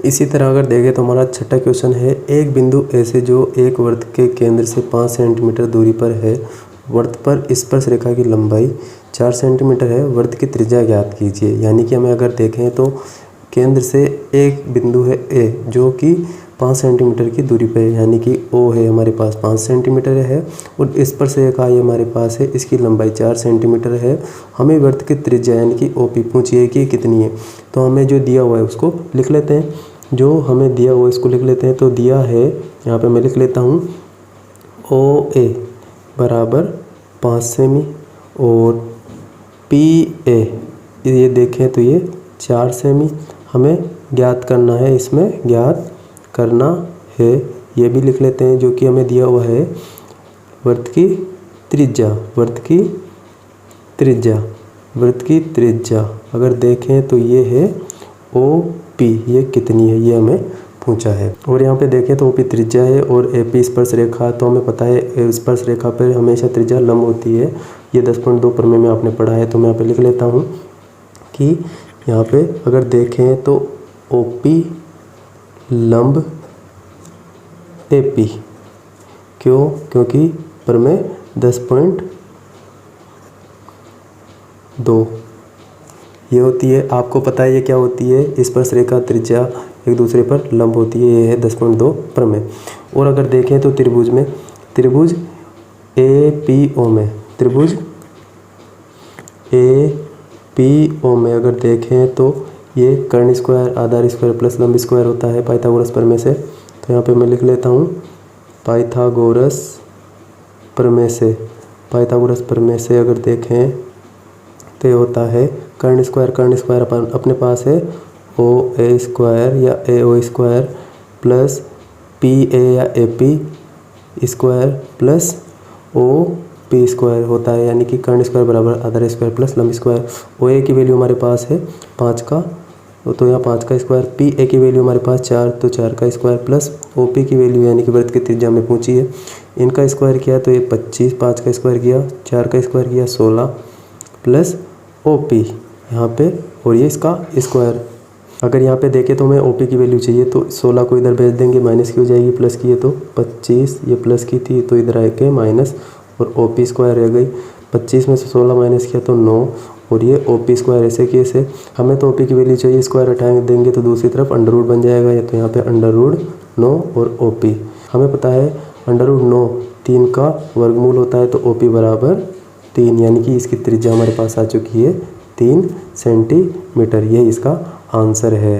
इसी तरह अगर देखें तो हमारा छठा क्वेश्चन है, एक बिंदु ए से जो एक वृत्त के केंद्र से 5 सेंटीमीटर दूरी पर है, वृत्त पर स्पर्श रेखा की लंबाई 4 सेंटीमीटर है, वृत्त की त्रिज्या ज्ञात कीजिए। यानी कि हमें अगर देखें तो केंद्र से एक बिंदु है ए जो कि 5 सेंटीमीटर की दूरी पर है, यानी कि ओ है हमारे पास 5 सेंटीमीटर है और स्पर्श रेखा ये हमारे पास है, इसकी लंबाई 4 सेंटीमीटर है। हमें वृत्त की त्रिज्या यानी कि ओपी पूछी है कि कितनी है, तो हमें जो दिया हुआ है उसको लिख लेते हैं। जो हमें दिया हुआ इसको लिख लेते हैं। तो दिया है यहाँ पे मैं लिख लेता हूँ ओ ए बराबर 5 सेमी और पी ए ये देखें तो ये 4 सेमी हमें ज्ञात करना है, इसमें ज्ञात करना है, ये भी लिख लेते हैं। जो कि हमें दिया हुआ है वृत्त की त्रिज्या, वृत्त की त्रिज्या अगर देखें तो ये है ओ पी, ये कितनी है ये हमें पूछा है। और यहाँ पे देखें तो ओ पी त्रिज्या है और ए पी स्पर्श रेखा, तो हमें पता है स्पर्श रेखा पर हमेशा त्रिज्या लंब होती है, ये 10.2 प्रमेय में आपने पढ़ा है। तो मैं यहाँ पे लिख लेता हूँ कि यहाँ पे अगर देखें तो ओ पी लंब ए पी, क्यों? क्योंकि प्रमेय 10.2 ये होती है। आपको पता है ये क्या होती है, स्पर्श रेखा त्रिज्या एक दूसरे पर लंब होती है, ये है 10.2 प्रमेय। और अगर देखें तो त्रिभुज में, त्रिभुज ए पी ओ में, त्रिभुज ए पी ओ में अगर देखें तो ये कर्ण स्क्वायर, आधार स्क्वायर प्लस लंब स्क्वायर होता है पाइथागोरस प्रमेय से। तो यहाँ पे मैं लिख लेता हूँ पाइथागोरस प्रमेय से, पाइथागोरस प्रमेय से अगर देखें तो ये होता है कर्ण स्क्वायर अपने पास है ओ ए स्क्वायर या A O square plus P A या A P square plus O P square होता है, यानी कि कर्ण स्क्वायर बराबर आधार स्क्वायर प्लस लंब स्क्वायर। ओ ए की वैल्यू हमारे पास है 5 का, तो यहाँ 5 का स्क्वायर, पी ए की वैल्यू हमारे पास 4, तो 4 का स्क्वायर प्लस ओ पी की वैल्यू यानी कि वृत्त की त्रिज्या में पूछी है, इनका स्क्वायर किया तो ये 25, 5 का स्क्वायर किया, 4 का स्क्वायर किया 16 प्लस ओ पी यहाँ पे और ये इसका स्क्वायर। अगर यहाँ पे देखें तो हमें ओ पी की वैल्यू चाहिए, तो 16 को इधर भेज देंगे, माइनस की हो जाएगी, प्लस की है तो 25, ये प्लस की थी तो इधर आके माइनस और ओ पी स्क्वायर रह गई। 25 में से 16 माइनस किया तो 9 और ये ओ पी स्क्वायर ऐसे कि ऐसे। हमें तो ओ पी की वैल्यू चाहिए, स्क्वायर हटाएंगे देंगे तो दूसरी तरफ अंडर रूट बन जाएगा, या तो यहाँ पे अंडर रूट 9 और ओ पी हमें पता है अंडर रूट 9 3 का वर्गमूल होता है, तो ओ पी बराबर 3, यानी कि इसकी त्रिज्या हमारे पास आ चुकी है 3 सेंटीमीटर। ये इसका आंसर है।